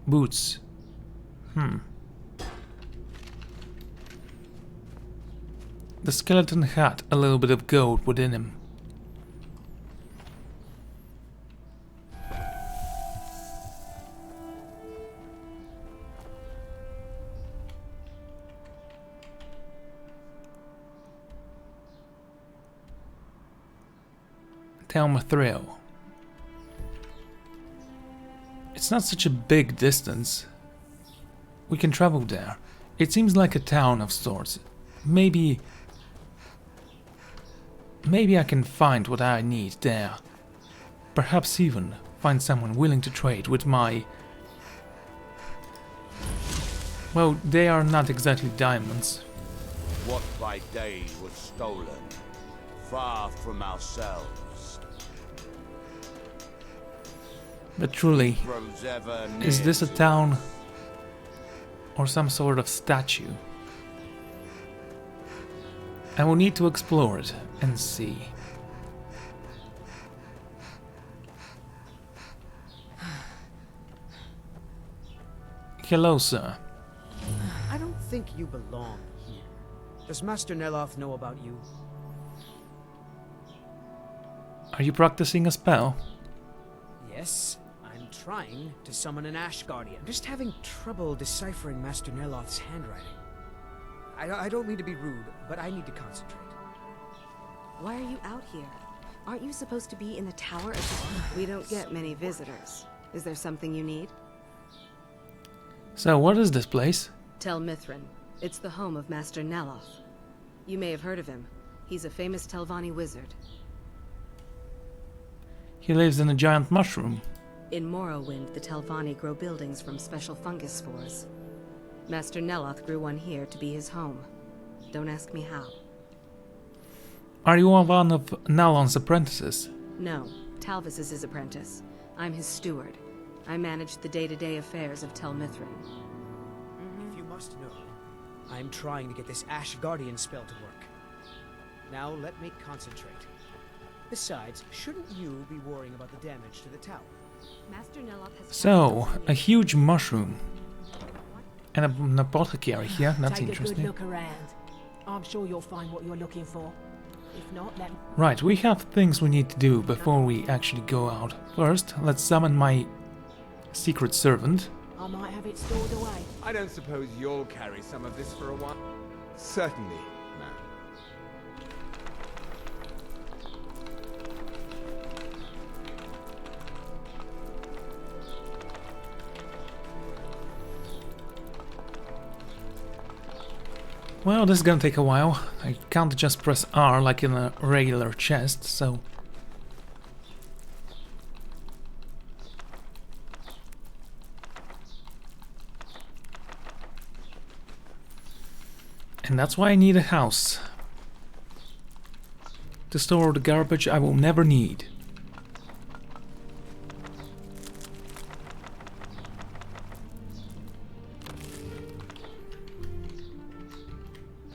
boots. The skeleton had a little bit of gold within him. Thrill. It's not such a big distance. We can travel there. It seems like a town of sorts. Maybe I can find what I need there. Perhaps even find someone willing to trade with my... Well, they are not exactly diamonds. What by day was stolen, far from ourselves. But truly, is this a town or some sort of statue? I will need to explore it and see. Hello, sir. I don't think you belong here. Does Master Neloth know about you? Are you practicing a spell? Yes, I'm trying to summon an Ash Guardian. I'm just having trouble deciphering Master Neloth's handwriting. I don't mean to be rude, but I need to concentrate. Why are you out here? Aren't you supposed to be in the tower of the... We don't get many visitors. Is there something you need? So, what is this place? Tell Mithrin. It's the home of Master Neloth. You may have heard of him. He's a famous Telvanni wizard. He lives in a giant mushroom. In Morrowind, the Telvanni grow buildings from special fungus spores. Master Neloth grew one here to be his home. Don't ask me how. Are you one of Nalon's apprentices? No, Talvis is his apprentice. I'm his steward. I manage the day-to-day affairs of Tel Mithryn. If you must know, I'm trying to get this Ash Guardian spell to work. Now let me concentrate. Besides, shouldn't you be worrying about the damage to the tower? Master Neloth has So, a huge mushroom. And an apothecary here, that's Take interesting. a good look around. I'm sure you'll find what you're looking for. If not, let me... Right, we have things we need to do before we actually go out. First, let's summon my secret servant. I might have it stored away. I don't suppose you'll carry some of this for a while? Certainly, ma'am. Well, this is gonna take a while. I can't just press R like in a regular chest, so... And that's why I need a house. To store the garbage I will never need.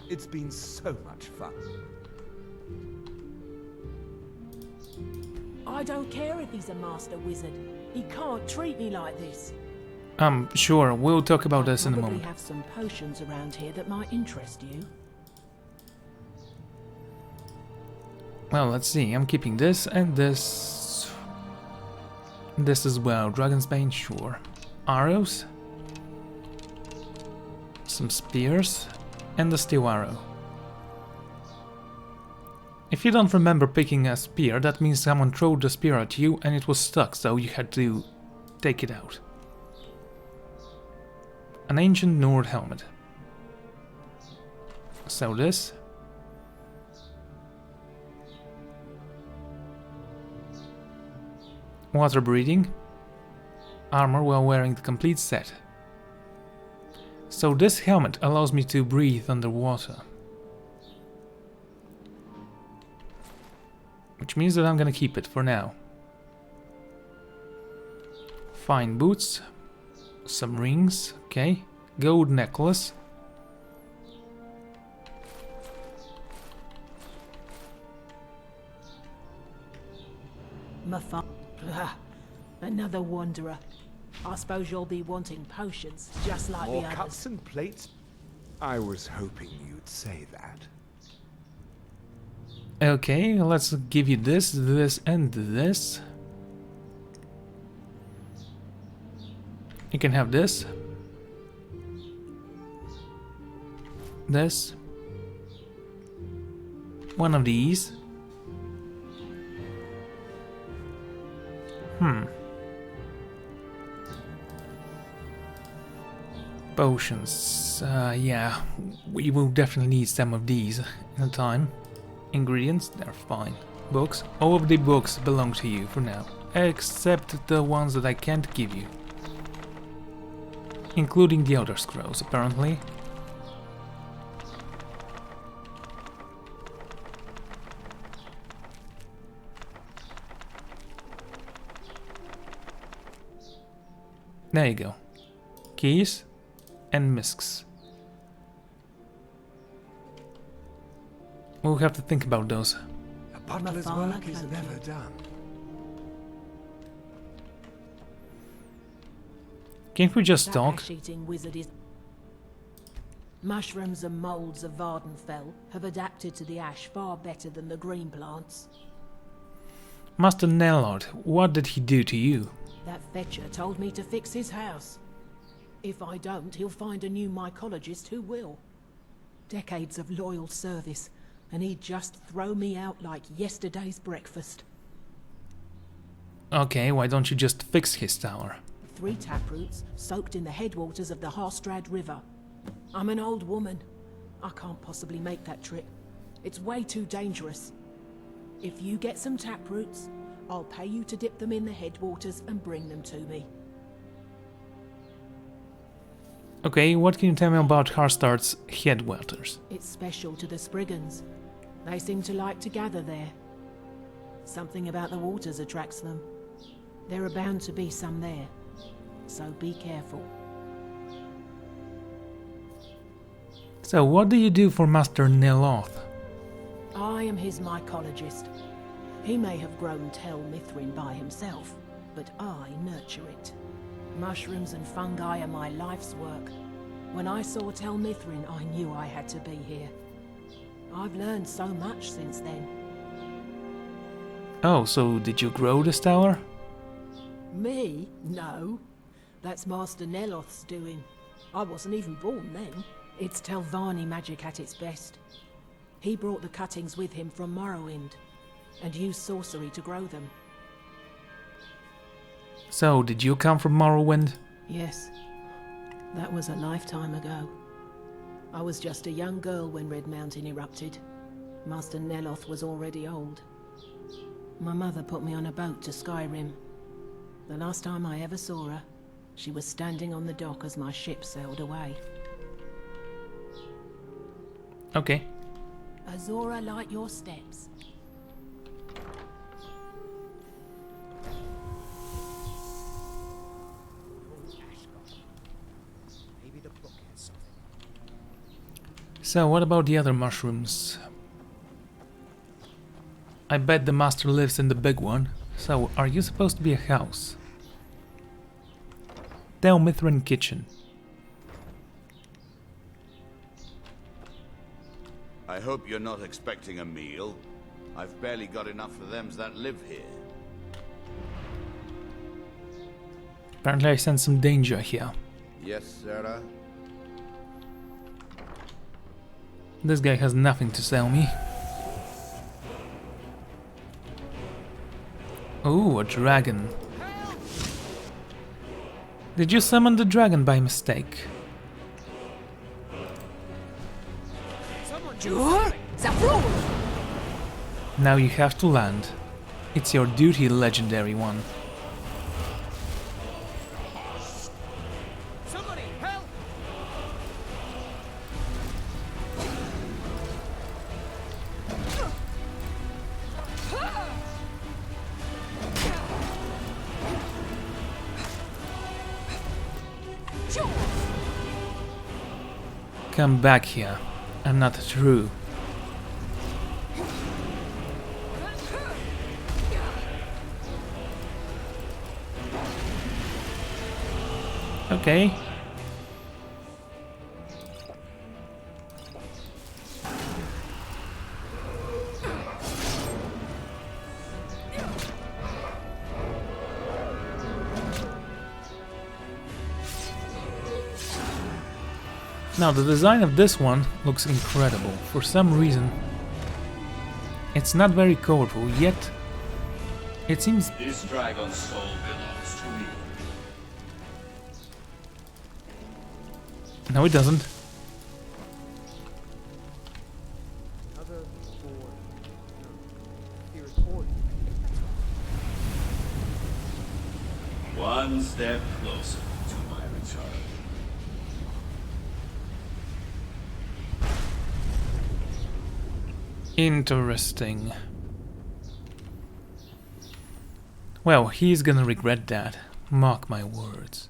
It's been so much fun. I don't care if he's a master wizard. He can't treat me like this. Sure, we'll talk about this in a Probably moment. have some potions around here that might interest you. Well, let's see, I'm keeping this and this. This as well, Dragon's Bane, sure. Arrows. Some spears. And the steel arrow. If you don't remember picking a spear, that means someone threw the spear at you and it was stuck, so you had to take it out. An ancient Nord helmet. So this. Water breathing. Armor while wearing the complete set. So this helmet allows me to breathe underwater. Which means that I'm gonna keep it for now. Fine boots. Some rings, okay. Gold necklace. Another wanderer. I suppose you'll be wanting potions, just like More the cups others. and plates? I was hoping you'd say that. Okay, let's give you this, this, and this. You can have this. This. One of these. Potions. Yeah, we will definitely need some of these in a time. Ingredients, they're fine. Books. All of the books belong to you for now. Except the ones that I can't give you. Including the Elder Scrolls, apparently. There you go. Keys and misks. We'll have to think about those. A butler's Mafala work is cloaking. never done. Can't we just That talk? ash-eating wizard is... Mushrooms and moulds of Vardenfell have adapted to the ash far better than the green plants. Master Nellard, what did he do to you? That fetcher told me to fix his house. If I don't, he'll find a new mycologist who will. Decades of loyal service, and he'd just throw me out like yesterday's breakfast. Okay, why don't you just fix his tower? 3 taproots soaked in the headwaters of the Harstrad River. I'm an old woman. I can't possibly make that trip. It's way too dangerous. If you get some taproots, I'll pay you to dip them in the headwaters and bring them to me. Okay, what can you tell me about Harstart's headwaters? It's special to the Spriggans. They seem to like to gather there. Something about the waters attracts them. There are bound to be some there, so be careful. So, what do you do for Master Neloth? I am his mycologist. He may have grown Tel Mithryn by himself, but I nurture it. Mushrooms and fungi are my life's work. When I saw Tel Mithryn, I knew I had to be here. I've learned so much since then. Oh, so did you grow this tower? Me? No. That's Master Neloth's doing. I wasn't even born then. It's Telvanni magic at its best. He brought the cuttings with him from Morrowind, and used sorcery to grow them. So, did you come from Morrowind? Yes. That was a lifetime ago. I was just a young girl when Red Mountain erupted. Master Neloth was already old. My mother put me on a boat to Skyrim. The last time I ever saw her, she was standing on the dock as my ship sailed away. Okay. Azora, light your steps. Maybe the book has something. So, what about the other mushrooms? I bet the master lives in the big one. So, are you supposed to be a house? Tel Mithryn kitchen. I hope you're not expecting a meal. I've barely got enough for them that live here. Apparently I sense some danger here. Yes, Sarah. This guy has nothing to sell me. Oh, a dragon. Did you summon the dragon by mistake? Now you have to land. It's your duty, legendary one. Somebody, help! Come back here. I'm not through. Okay. Now the design of this one looks incredible. For some reason, it's not very colorful, yet it seems... This dragon's soul belongs to me. No, it doesn't. Another board. No. Here is board. One step closer to my return. Interesting. Well, he's gonna regret that. Mark my words.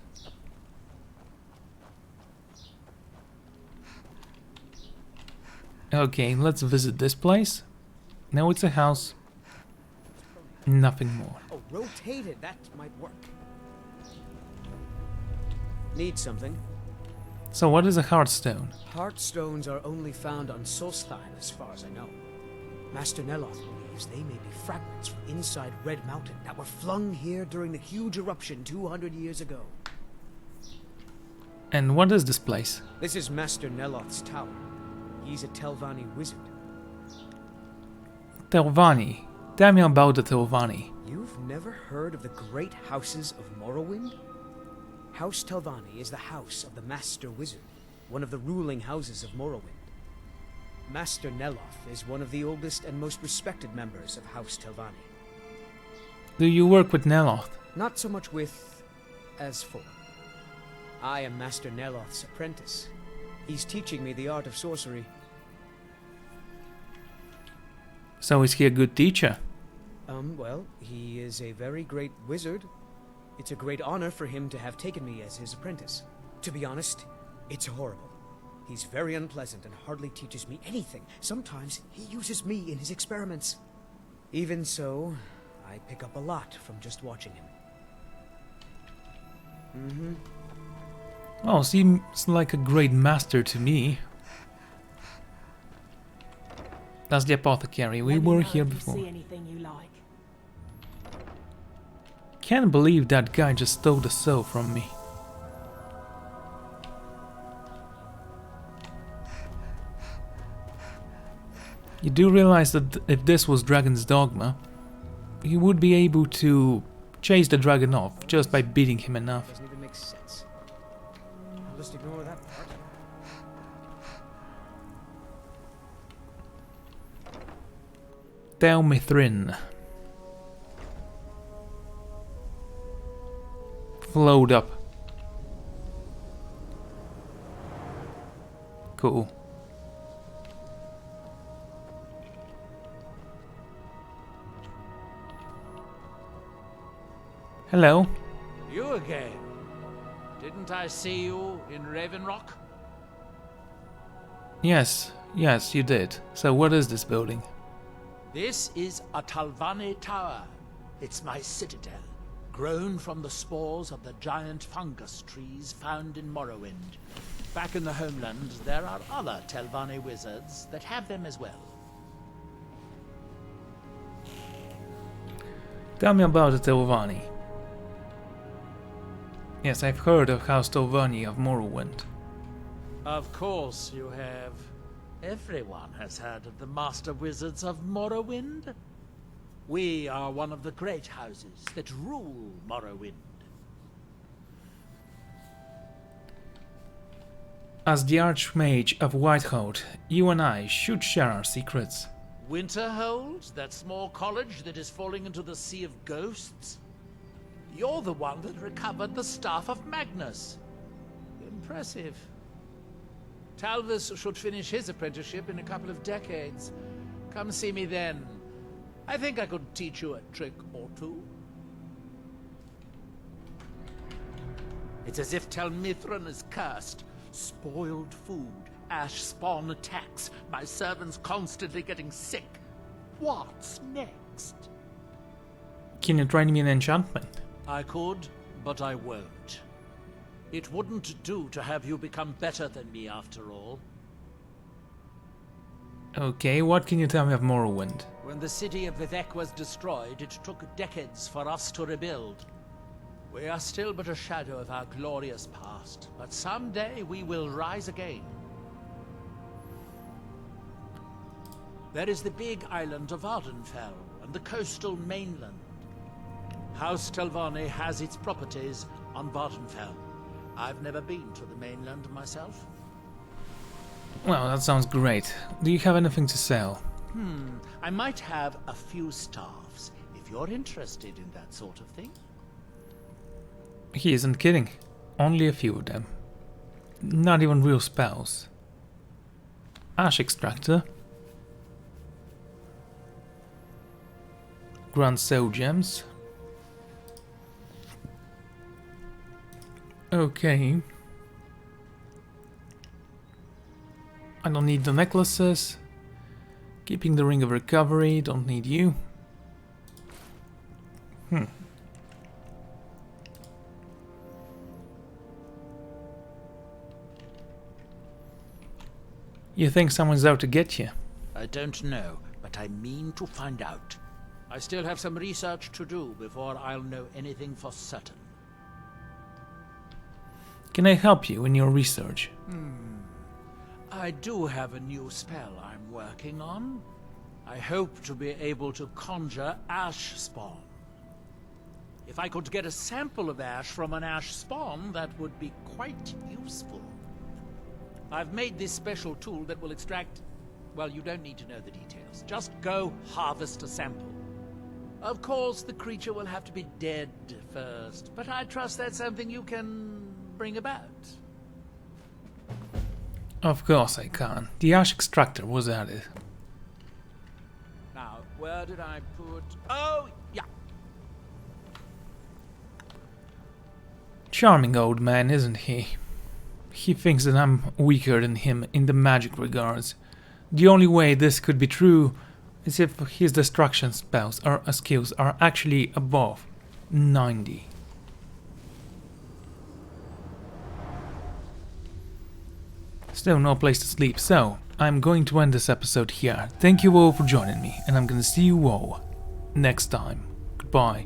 Okay, let's visit this place. No, it's a house. Nothing more. Oh, rotated. That might work. Need something? So what is a heartstone? Heartstones are only found on Solstheim, as far as I know. Master Neloth believes they may be fragments from inside Red Mountain that were flung here during the huge eruption 200 years ago. And what is this place? This is Master Neloth's tower. He's a Telvanni wizard. Telvanni. Tell me about the Telvanni. You've never heard of the great houses of Morrowind? House Telvanni is the house of the Master Wizard, one of the ruling houses of Morrowind. Master Neloth is one of the oldest and most respected members of House Telvanni. Do you work with Neloth? Not so much with as for. I am Master Neloth's apprentice. He's teaching me the art of sorcery. So is he a good teacher? Well, he is a very great wizard. It's a great honor for him to have taken me as his apprentice. To be honest, it's horrible. He's very unpleasant and hardly teaches me anything. Sometimes he uses me in his experiments. Even so, I pick up a lot from just watching him. Oh, seems like a great master to me. That's the apothecary. We were here before. See anything you like. Can't believe that guy just stole the soul from me. You do realize that if this was Dragon's Dogma, you would be able to chase the dragon off just by beating him enough. Doesn't even make sense. I'll just ignore that part. Delmithrin. Flowed up. Cool. Hello. You again? Didn't I see you in Raven Rock? Yes, you did. So what is this building? This is a Telvanni tower. It's my citadel, grown from the spores of the giant fungus trees found in Morrowind. Back in the homeland, there are other Telvanni wizards that have them as well. Tell me about the Telvanni. Yes, I've heard of House Telvanni of Morrowind. Of course you have. Everyone has heard of the Master Wizards of Morrowind. We are one of the great houses that rule Morrowind. As the Archmage of Whitehold, you and I should share our secrets. Winterhold, that small college that is falling into the Sea of Ghosts? You're the one that recovered the Staff of Magnus. Impressive. Talvis should finish his apprenticeship in a couple of decades. Come see me then. I think I could teach you a trick or two. It's as if Telmithrin is cursed. Spoiled food, ash spawn attacks, my servants constantly getting sick. What's next? Can you train me an enchantment? I could, but I won't. It wouldn't do to have you become better than me after all. Okay, what can you tell me of Morrowind? When the city of Vivec was destroyed, it took decades for us to rebuild. We are still but a shadow of our glorious past, but someday we will rise again. There is the big island of Ardenfell and the coastal mainland. House Telvanni has its properties on Vardenfell. I've never been to the mainland myself. Well, that sounds great. Do you have anything to sell? I might have a few staffs, if you're interested in that sort of thing. He isn't kidding. Only a few of them. Not even real spells. Ash extractor. Grand soul gems. Okay. I don't need the necklaces. Keeping the ring of recovery, don't need you. You think someone's out to get you? I don't know, but I mean to find out. I still have some research to do before I'll know anything for certain. Can I help you in your research? I do have a new spell I'm working on. I hope to be able to conjure ash spawn. If I could get a sample of ash from an ash spawn, that would be quite useful. I've made this special tool that will extract Well, you don't need to know the details. Just go harvest a sample. Of course, the creature will have to be dead first, but I trust that's something you can bring about. Of course I can. The ash extractor was added. Now, where did I put... Oh, yeah. Charming old man, isn't he? He thinks that I'm weaker than him in the magic regards. The only way this could be true is if his destruction spells or skills are actually above 90. Still no place to sleep, so I'm going to end this episode here. Thank you all for joining me, and I'm gonna see you all next time. Goodbye.